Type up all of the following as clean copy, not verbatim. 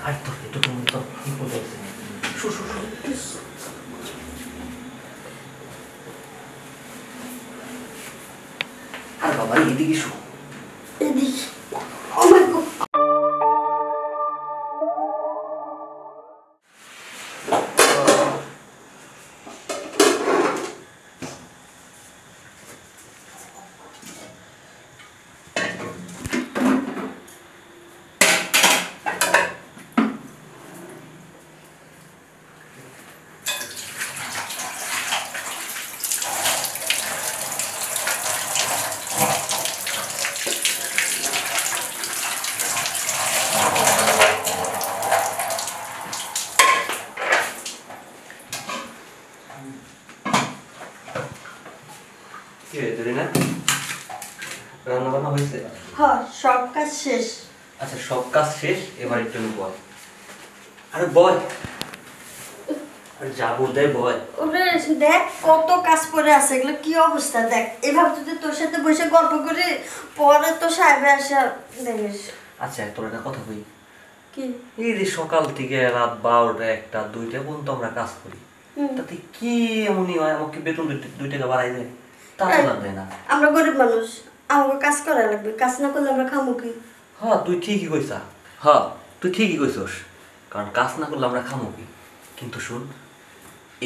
আর তোর একটু তুমি তো বিপদ আছে। শু শু শু আর বাবা এদিকে শু এদিকে। ও মাই গড। রান্না বান্না হয়েছে? হ্যাঁ, সব কাজ শেষ। আচ্ছা, সব কাজ শেষ, এবার একটু বয়। আরে বয়, আর যাবো দেয় বয়। ওরে দেখ কত কাজ পড়ে আছে, এগুলো কি অবস্থা দেখ। এভাবে যদি তোর সাথে বসে গল্প করি পরে তো সাহেবে আসা দেখিস। আচ্ছা, তোর একটা কথা কই। কি? এই যে সকাল থেকে রাত 12টা 1টা 2টা পর্যন্ত আমরা কাজ করি, তাতে কি এমনই হয় আমাকে বেতন 2 টাকা বাড়াই দেয়? তা তো লাগবে না। আমরা গরিব মানুষ, আমাকে কাজ করা লাগবে, কাজ না করলে আমরা খামো কি? হ্যাঁ, তুই ঠিকই কইছা। হ্যাঁ, তুই ঠিকই কইছস, কারণ কাজ না করলে আমরা খামো কি। কিন্তু শুন,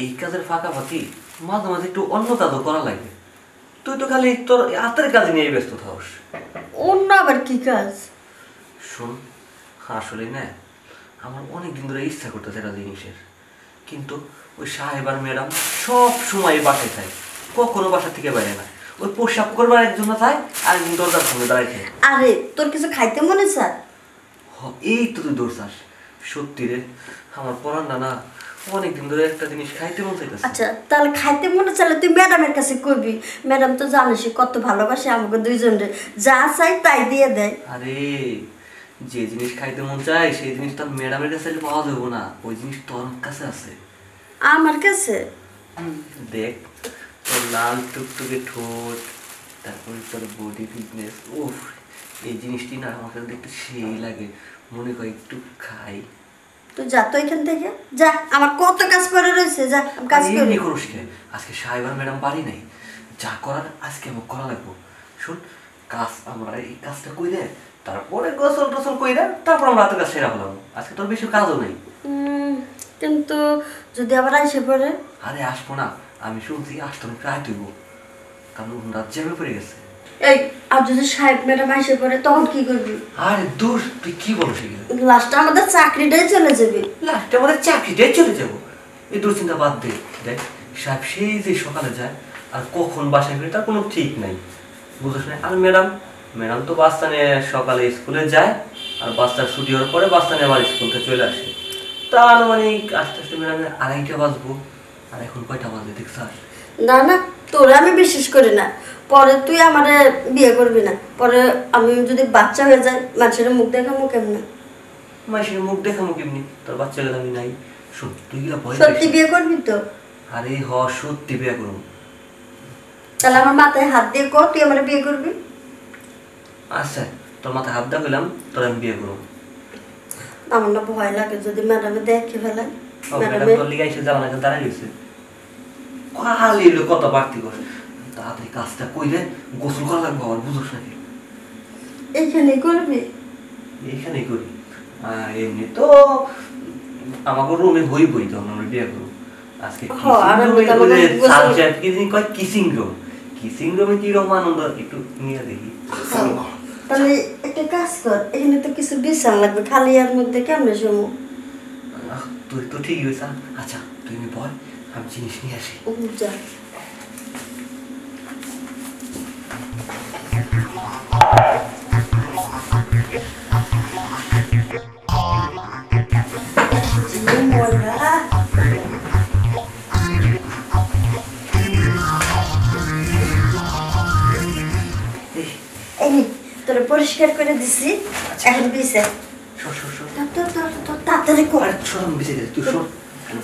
এই কাজের ফাঁকাফাঁকি মাঝে মাঝে একটু অন্য কাজও করা লাগে। তুই তো খালি তোর হাতের কাজ নিয়ে ব্যস্ত থাকস। অন্য আবার কি কাজ? শুন, আসলে না আমার অনেক দিন ধরে ইচ্ছা করতেছে একটা জিনিসের, কিন্তু ওই সাহেব আর ম্যাডাম সব সময় বাসায় থাকে, কখনো বাসা থেকে বাইরে না। ওই পোশাক করবার একজন থাকে আর একদিন দরজার সামনে দাঁড়াই থাকে। আরে তোর কিছু খাইতে মনে চায়? এই তো তুই দৌড়াস। সত্যি রে, আমার পড়ান না অনেকদিন ধরে একটা জিনিস খাইতে মন চাইতেছে। আচ্ছা, তাহলে খাইতে মনে চাইলে তুই ম্যাডামের কাছে কইবি। ম্যাডাম তো জানিস কত ভালোবাসে আমাকে দুইজনরে, যা চাই তাই দিয়ে দেয়। আরে যে জিনিস খাইতে মন চায় সেই জিনিস তো ম্যাডামের কাছে পাওয়া যাবো না, ওই জিনিস তোর কাছে আছে। আমার কাছে? দেখ, তোর লাল টুকটুকে ঠোঁট, তারপরে তোর বডি ফিটনেস, উফ, এই জিনিসটি না আমার কাছে দেখতে সেই লাগে, মনে করি একটু খাই। তুই যা তো এখান থেকে যা, আমার কত কাজ পড়ে রয়েছে, যা কাজ করি। করিস কে? আজকে সাহেব আর ম্যাডাম বাড়ি নাই, যা করার আজকে আমার করা লাগবো। শোন, কাজ আমরা এই কাজটা কইরে তারপরে গোসল টোসল কইরা তারপর আমরা হাতের কাজ সেরা হলাম। আজকে তোর বেশি কাজও নেই। কিন্তু যদি আবার আইসে পড়ে? আরে আসবো না, আমি শুনছি আসতে অনেক রাত হইব, কারণ রাত জ্যামে পড়ে গেছে। এই, আর যদি সাহেব ম্যাডাম আইসে পড়ে তখন কি করবি? আরে দূর, তুই কি বলো সেগুলো? লাস্টে আমাদের চাকরিটাই চলে যাবে। লাস্টে আমাদের চাকরিটাই চলে যাবো। এই দুশ্চিন্তা বাদ দে। দেখ, সাহেব সেই যে সকালে যায় আর কখন বাসায় ফিরে তার কোনো ঠিক নাই, বুঝছ না? আর ম্যাডাম ম্যাডাম তো বাচ্চা নিয়ে সকালে স্কুলে যায়, আর বাচ্চার ছুটি হওয়ার পরে বাচ্চা নিয়ে আবার স্কুল থেকে চলে আসে। তা মানে আস্তে আস্তে ম্যাডামের 2:30 বাজবো। আর এখন কয়টা বাজে দেখছ? না না, তোরা আমি বিশ্বাস করি না। পরে তুই আমারে বিয়ে করবি না, পরে আমি যদি বাচ্চা হয়ে যায় মানুষের মুখ দেখামো কেমনে? মাসের মুখ দেখামো কেমনি? তোর বাচ্চা গেলে আমি নাই। শোন, তুই গিলা ভয় সত্যি বিয়ে করবি তো? আরে হ, সত্যি বিয়ে করবো। তাহলে আমার মাথায় হাত দিয়ে কর তুই আমার বিয়ে করবি। আচ্ছা, তোর মাথায় হাত দা পেলাম, তোর আমি বিয়ে করবো। আমার না ভয় লাগে যদি ম্যাডামে দেখে ফেলে। ম্যাডাম তোর লিগে এসে যাওয়া না, দাঁড়াই গেছে খালি কত বাড়তি করে। তাড়াতাড়ি কাজটা কইলে গোসল করা লাগবে, আবার বুঝোস নাকি? এইখানে করবি? এইখানেই করি। এমনি তো আমাকে রুমে বই বই তো আমরা বিয়ে করবো। আজকে কিসিং রুম, কিসিং রুমে কিরকম আনন্দ একটু নিয়ে দেখি। তাহলে একটা কাজ কর, এখানে তো কিছু বিশ্রাম লাগবে, খালি এর মধ্যে কেমনে শোবো? তুই তো ঠিকই হয়েছ। আচ্ছা, তুই বল, আমি জিনিস নিয়ে আসি। যা। তোরা পরিষ্কার করে দিছি, এখন বিছে তাড়াতাড়ি কর। বিছে গেছে, তুই সর। আর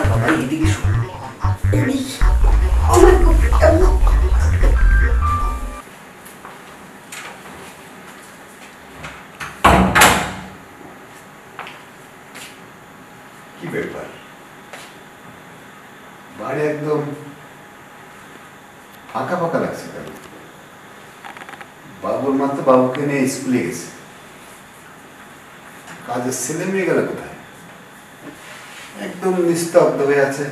বাবা এদিকে শোন, কি ব্যাপার, বাড়ি একদম ফাঁকা ফাঁকা লাগছে কেন? বাবুর মা তো বাবুকে নিয়ে স্কুলে গেছে, কাজের ছেলে মেয়ে গেল কোথায়? একদম নিস্তব্ধ হয়ে আছে,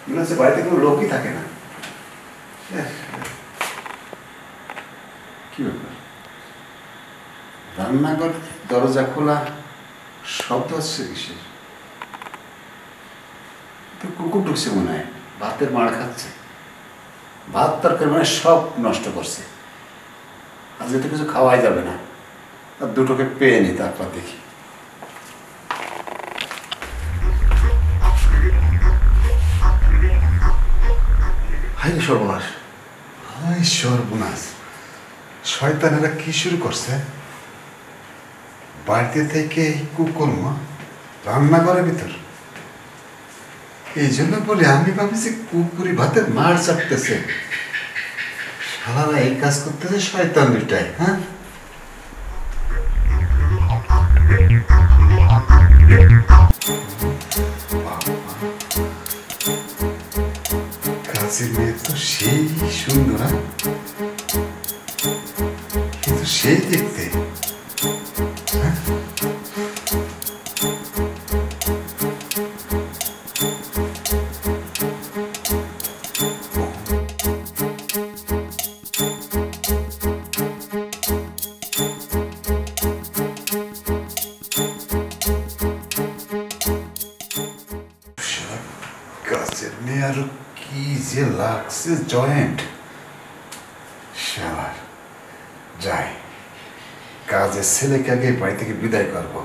মনে হচ্ছে বাড়িতে কোনো লোকই থাকে না। কি ব্যাপার, রান্নাঘর দরজা খোলা, শব্দ হচ্ছে কিসের? তো কুকুর ঢুকছে মনে হয়, ভাতের মার খাচ্ছে, ভাত তরকারি মানে সব নষ্ট করছে। আজকে তো কিছু খাওয়াই যাবে না, আর দুটোকে পেয়ে নি, তারপর দেখি। হাই সর্বনাশ, হাই সর্বনাশ, শয়তানেরা কি শুরু করছে? বাড়িতে থেকে এই কুকর্ম রান্নাঘরের ভিতর। এই জন্য বলি, আমি ভাবছি কুকুরি ভাতের মার চাপতেছে। শালারা এই কাজ করতেছে শয়তান দুটাই। হ্যাঁ, কাজের মেয়ে তো সেই সুন্দর, কিন্তু সেই দেখতে। হ্যাঁ? কাজের মেয়ে আরো কি যে লাগছে জয়েন্ট। শালার যাই, কাজের ছেলেকে আগে বাড়ি থেকে বিদায় করবো,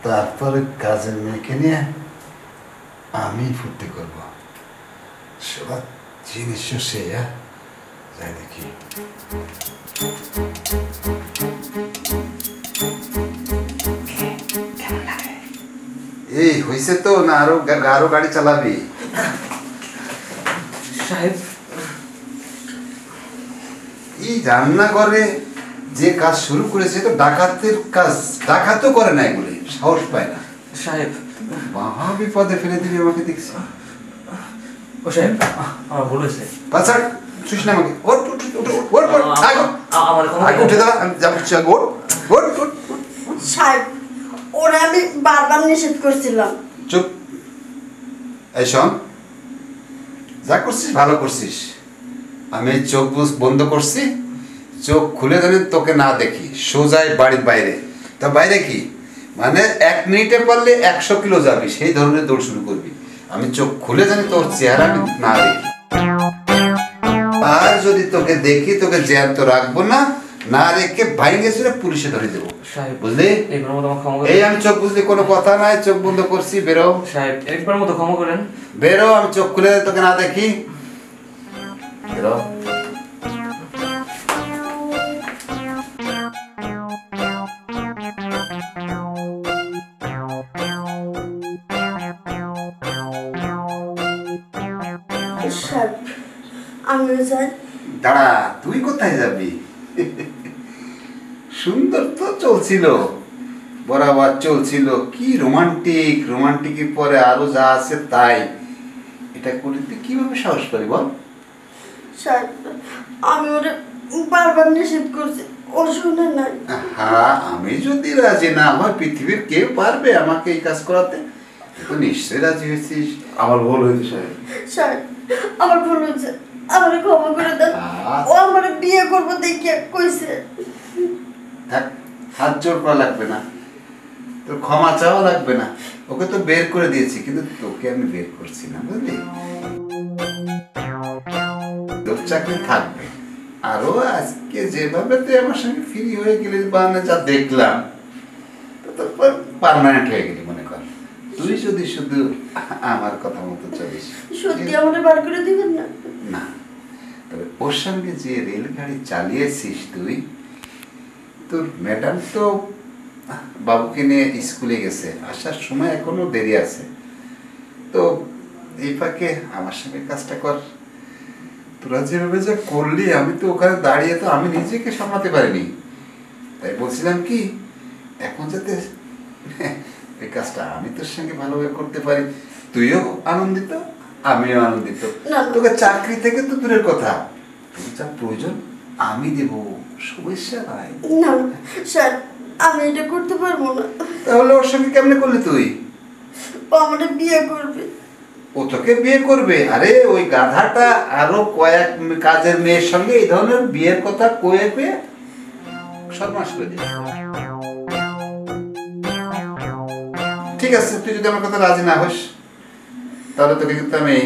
তারপরে কাজের মেয়েকে নিয়ে আমি ফুর্তি করবো। সবার জিনিস সে, যাই দেখি। এই হয়েছে তো, না আরো আরো গাড়ি চালাবি? সাহেব, এই রান্নাঘরে যে কাজ শুরু করেছে তো ডাকাতের কাজ, ডাকাতও করে না, এগুলি সাহস পায় না। সাহেব, মহা বিপদে ফেলে দিবি আমাকে, দেখছি। ও সাহেব, আমার ভুল হয়েছে। বাচ্চা শুস না আমাকে, ওঠ ওঠ ওঠ ওঠ ওঠ, আমার আগে উঠে দাঁড়া, আমি যাবো, ওঠ ওঠ ওঠ। সাহেব, ওরা আমি বারবার নিষেধ করছিলাম। চুপ, এই শোন, যা করছিস ভালো করছিস। আমি চোখ বন্ধ করছি, চোখ খুলে জানি তোকে না দেখি, সোজাই বাড়ির বাইরে। তা বাইরে কি মানে 1 মিনিটে পারলে 100 কিলো যাবি, সেই ধরনের দৌড় শুরু করবি। আমি চোখ খুলে জানি তোর চেহারা না দেখি, আর যদি তোকে দেখি তোকে জ্যান্ত রাখবো না, না রেখে ভাইঙ্গে ছিল পুলিশে ধরে দেবো, বুঝলি? এই আমি চোখ বুঝলি, কোনো কথা নাই, চোখ বন্ধ করছি, বেরো সাহেব, একবার মতো ক্ষমা করেন। বেরো, আমি চোখ খুলে তোকে না দেখি, বেরো। সাহেব, আমিও যাই। দাঁড়া, তুই কোথায় যাবি? সুন্দর তো চলছিল, বরাবর চলছিল, কি রোমান্টিক, রোমান্টিকের পরে আরো যা আছে তাই। এটা করে তুই কিভাবে সাহস পারি বল? সাহেব, আমি ওরে বারবার নিষেধ করছি, ও শুনে নাই। হ্যাঁ, আমি যদি রাজি না হয় পৃথিবীর কেউ পারবে আমাকে এই কাজ করাতে? তো নিশ্চয়ই রাজি হয়েছিস। আমার ভুল হয়েছে সাহেব। সাহেব, আমার ভুল হয়েছে, আমার ক্ষমা করে দেন। ও আমার বিয়ে করবো দেখে কইছে। থাক, হাত জোর করা লাগবে না, তোর ক্ষমা চাওয়া লাগবে না। ওকে তো বের করে দিয়েছি, কিন্তু তোকে আমি বের করছি না, বুঝলি? তোর চাকরি থাকবে। আরো আজকে যেভাবে তুই আমার সঙ্গে ফ্রি হয়ে গেলি, বানে যা দেখলাম, তো তারপর পার্মানেন্ট হয়ে গেলি মনে কর। তুই যদি শুধু আমার কথা মতো চলিস। সত্যি আমাদের বার করে দিবেন না? না, তবে ওর সঙ্গে যে রেলগাড়ি চালিয়েছিস তুই, তোর ম্যাডাম তো বাবুকে নিয়ে স্কুলে গেছে, আসার সময় এখনো দেরি আছে। তো এই ফাঁকে আমার সঙ্গে কাজটা কর। তোরা যেভাবে যা করলি, আমি তো ওখানে দাঁড়িয়ে তো আমি নিজেকে সামলাতে পারিনি। তাই বলছিলাম কি, এখন যাতে এই কাজটা আমি তোর সঙ্গে ভালোভাবে করতে পারি, তুইও আনন্দিত আমিও আনন্দিত। না। তোকে চাকরি থেকে তো দূরের কথা, তোর যা প্রয়োজন আমি দেব, সমস্যা নাই। না স্যার, আমি এটা করতে পারবো না। তাহলে ওর সঙ্গে কেমনে করলি তুই? ও আমাদের বিয়ে করবে। ও তোকে বিয়ে করবে? আরে ওই গাধাটা আরো কয়েক কাজের মেয়ের সঙ্গে এই ধরনের বিয়ের কথা কয়ে কয়ে সর্বনাশ করে দিবে। ঠিক আছে, তুই যদি আমার কথা রাজি না হোস তাহলে তোকে কিন্তু আমি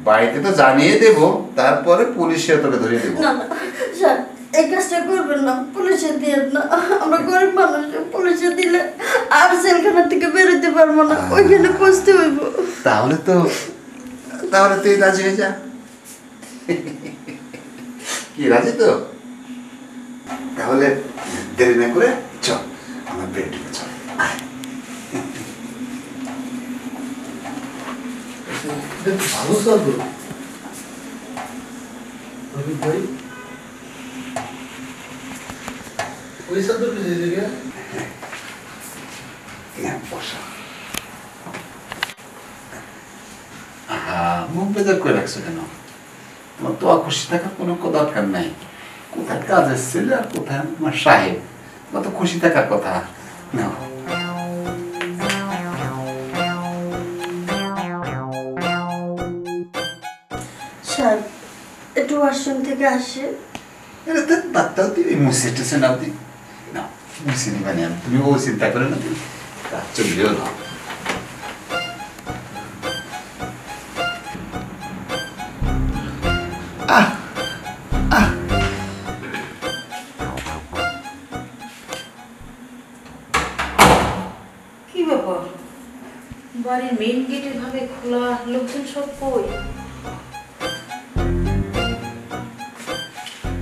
বাড়িতে তো জানিয়ে দেব, তারপরে পুলিশে তোকে ধরিয়ে দেবো। না না স্যার, এই কাজটা করবেন না, পুলিশে দিয়ে না। আমরা গরিব মানুষ, পুলিশে দিলে আর জেলখানা থেকে বেরোতে পারবো না, ওইখানে পৌঁছতে হইব। তাহলে তুই রাজি হয়ে যা। কি রাজি তো? তাহলে দেরি না করে চল আমার বেডরুমে চল। আয়। ভালো চাদর রবি ভাই, ওই চাদর কি জায়গা? না, বসা। মুখ বেজার করে রাখছো কেন? তোমার তো খুশি থাকার কোনো দরকার নাই। কোথায় কাজ এসেছিল আর কোথায় আমার সাহেব, কত খুশি থাকার কথা। না স্যার, একটু ওয়াশরুম থেকে আসে। এটা তো বাচ্চাও তুই মুছে টেছে নাও, তুই না মুছে নিবা না, তুমি ও চিন্তা করে না, তুই কাজ চললেও না। কি ব্যাপার, বাড়ির মেইন গেটের ভাবে খোলা, লোকজন সব কই?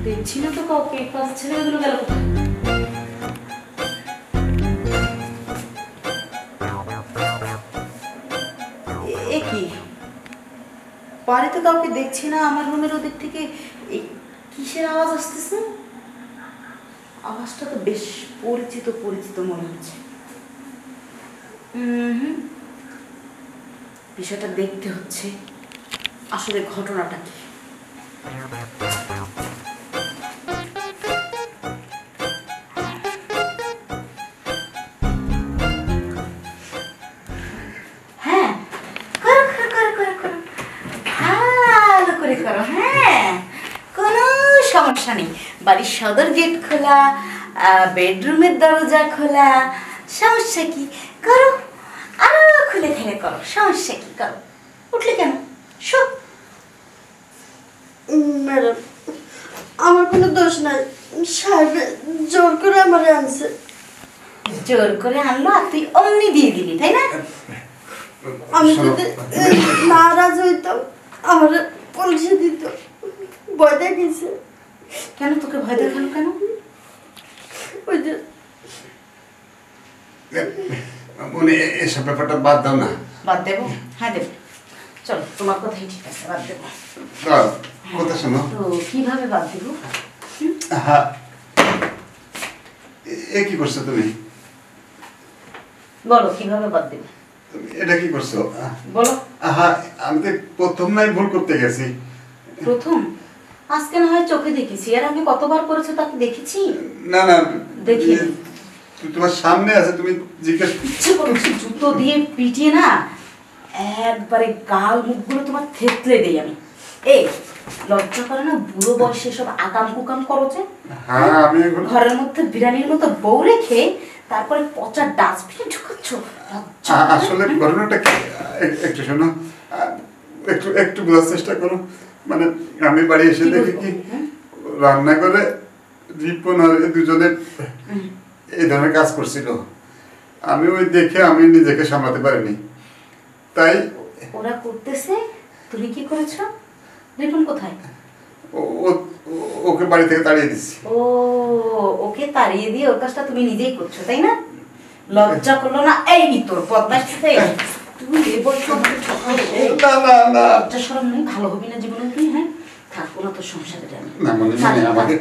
দেখছি না তো কাউকে, কাজ ছেলেগুলো গেল কোথায়? এ কি, বাড়িতে কাউকে দেখছি না, আমার রুমের ওদিক থেকে এই কিসের আওয়াজ আসতেছে? আওয়াজটা তো বেশ পরিচিত পরিচিত মনে হচ্ছে। বিষয়টা দেখতে হচ্ছে, আসলে ঘটনাটা কি। হ্যাঁ, করো করো করো করো করো, ভালো করে করো। হ্যাঁ, কোনো সমস্যা নেই, বাড়ির সদর গেট খোলা, বেডরুমের দরজা খোলা, সমস্যা কি? করো, আরো খুলে খেলে করো, সমস্যা কি? করো, উঠলে কেন? শো। ম্যাডাম, আমার কোনো দোষ নাই, সাহেব জোর করে আমার আনছে। জোর করে আনলো আর তুই অমনি দিয়ে দিলি, তাই না? আমি যদি নারাজ হইতাম আমার পুলিশে দিত, ভয় দেখিয়েছে। কেন তোকে ভয় দেখালো কেন? ওই যে মনে এসব ব্যাপারটা বাদ দাও না। বাদ দেবো? হ্যাঁ দেবো, চলো, তোমার কথাই ঠিক আছে, বাদ দেবো। কথা শোনো। তো কিভাবে বাদ দেবো? হ্যাঁ, এ কি করছো তুমি? বলো কিভাবে বাদ দেবো, তুমি এটা কি করছো? বলো। হ্যাঁ, আমি তো প্রথম নাই ভুল করতে গেছি। প্রথম? আজকে না হয় চোখে দেখেছি, আর আমি কতবার করেছো তাকে দেখেছি? না না, দেখি। তোমার সামনে আছে, তুমি জিজ্ঞেস। ইচ্ছে করছি জুতো দিয়ে পিটিয়ে না একবারে গাল মুখগুলো তোমার থেতলে দেই আমি। এই লজ্জা করে না বুড়ো বয়সে সব আকাম কুকাম করো যে? হ্যাঁ, আমি এখন ঘরের মধ্যে বিরিয়ানির মতো বউ রেখে তারপরে পচা ডাস্টবিনে ঢুকাচ্ছ, লজ্জা করে না? আসলে ঘটনাটা কি একটু শোনো, একটু একটু বোঝার চেষ্টা করো। মানে আমি বাড়ি এসে কি দেখি বলবো? কি হ্যাঁ? রান্না করে রিপন আর এই দুজনে এই ধরনের কাজ করছিল। আমি ওই দেখে আমি নিজেকে সামলাতে পারিনি, তাই ওরা করতেছে, তুমি কি করেছো? রিপন কোথায়? ওকে বাড়ি থেকে তাড়িয়ে দিচ্ছি। ও, ওকে তাড়িয়ে দিয়ে ওর কাজটা তুমি নিজেই করছো, তাই না? লজ্জা করলো না? এই তোর বদমাশ, তুই এ বয়সে আমাকে ঠকালে, না না না, লজ্জা শরম নেই? ভালো হবি না জীবনে তুই? হ্যাঁ, থাক থাকবো না তোর সংসারে আমি। না মানে আমাকে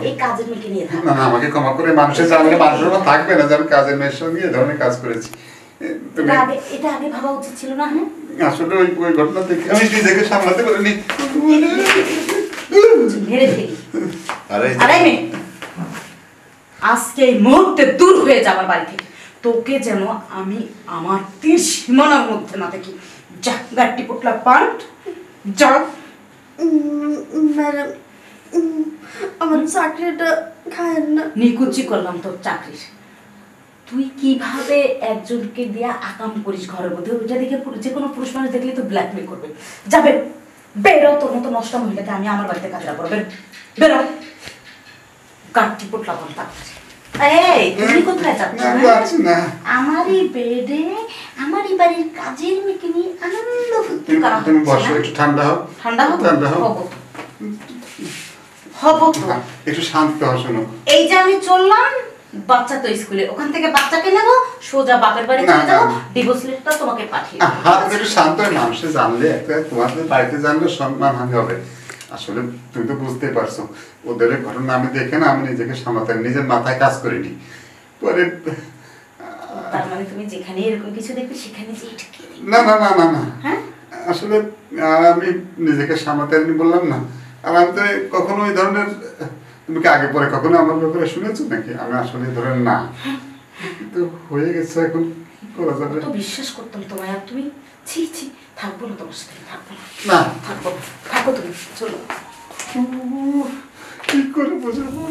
এই কাজের মেয়েকে নিয়ে থাক। না না আমাকে ক্ষমা করে মানুষের জানলে মানুষের মতো থাকবে না যে আমি কাজের মেয়ের সঙ্গে এ ধরনের কাজ করেছি। তুমি এটা আগে ভাবা উচিত ছিল না? হ্যাঁ, আসলে ওই ঘটনা দেখে আমি নিজেকে সামলাতে পারিনি। মেরে ফেলি। আরে আরে মেয়ে, আজকে এই মুহূর্তে দূর হয়ে যাবার বাড়ি থেকে। তোকে যেন আমি আমার তীর সীমানার মধ্যে না দেখি। যা, গাড়ি পোটলা পাল্ট যা। ম্যাডাম, আমার চাকরিটা খায়েন না। নিকুচি করলাম তোর চাকরির। তুই কিভাবে একজনকে দিয়া আকাম করিস ঘরের মধ্যে? ওইটা দেখে যে কোনো পুরুষ মানুষ দেখলে তো ব্ল্যাকমেল করবে। যাবে, বেরো, তোর মতো নষ্ট মহিলাকে আমি আমার বাড়িতে কাজে রাখবো। বেরো, গাড়ি পোটলা পাল্টা। এই, তুমি কোথায় যাচ্ছ? যাচ্ছি না। আমারই বেডে আমারই বাড়ির কাজের মেয়েকে নিয়ে আনন্দ ফুর্তি করা তুমি হচ্ছে বসো, না? একটু ঠান্ডা হও। ঠান্ডা হবো? ঠান্ডা হও। হবো তো। একটু শান্ত হও, শোনো। এই যে আমি চললাম, বাচ্চা তো স্কুলে, ওখান থেকে বাচ্চাকে নেবো, সোজা বাপের বাড়ি না, চলে যাবো, না। ডিভোর্স লেটারটা তোমাকে পাঠিয়ে দেবো। হাত একটু শান্ত হয়ে মানুষে জানলে একটা তোমাদের বাড়িতে জানলে সম্মান হানি হবে। আসলে তুমি তো বুঝতেই পারছো ওদের এই ঘটনা আমি দেখে না আমি নিজেকে সামলাতে নিজের মাথায় কাজ করিনি পরে। তার মানে তুমি যেখানে এরকম কিছু দেখবে সেখানে যে এটা কি? না না না না না হ্যাঁ, আসলে আমি নিজেকে সামলাতে পারিনি বললাম না। আর আমি তো কখনো ওই ধরনের, তুমি কি আগে পরে কখনো আমার ব্যাপারে শুনেছো নাকি? আমি আসলে এই ধরনের না, কিন্তু হয়ে গেছে, এখন কি করা যাবে? তো বিশ্বাস করতাম তোমায়, আর তুমি ছি ছি। থাকবো না তোমার সাথে, থাকবো না। না থাকবো, থাকো তুমি, চলো। কি করে বোঝাবো?